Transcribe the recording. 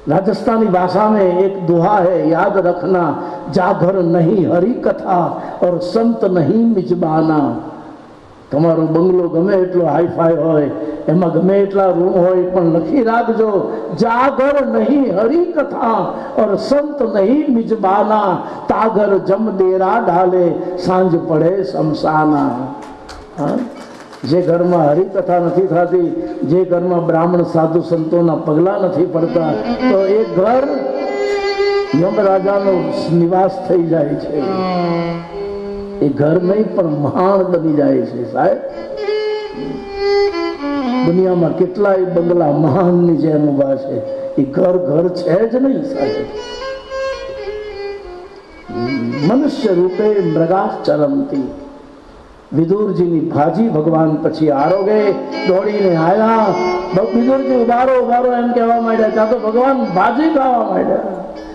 राजस्थानी भाषा में एक दोहा है, याद रखना, जा घर नहीं हरी कथा और संत नहीं मिजबाना। તમારો બંગલો ગમે એટલો હાઈફાઈ હોય, એમાં ગમે એટલા રૂમ હોય, પણ લખી રાખજો, જાગર નહીં હરી કથા और संत नहीं मिजबाना, तागर जम डेरा डाले सांझ पड़े शमशाना। हाँ? जे घर में हरिकथा नहीं थती, जे घर में ब्राह्मण साधु संतों पगला नहीं पड़ता, तो एक घर यमराजा नो निवास थई जाए छे। ए घर नहीं पण महान बनी जाए छे साहेब। दुनिया में केटलाय बंगला महान नी जेम उभा छे, ए घर घर छे ज नहीं साहेब। मनुष्य रूपे मृगाचरंती। विदुर जी नी भाजी भगवान पछी आरोगे दौड़ी ने आया। विदुर जी उबारो उबारो एम कहवा मांड्या, त्या तो भगवान भाजी खावा मांड्या।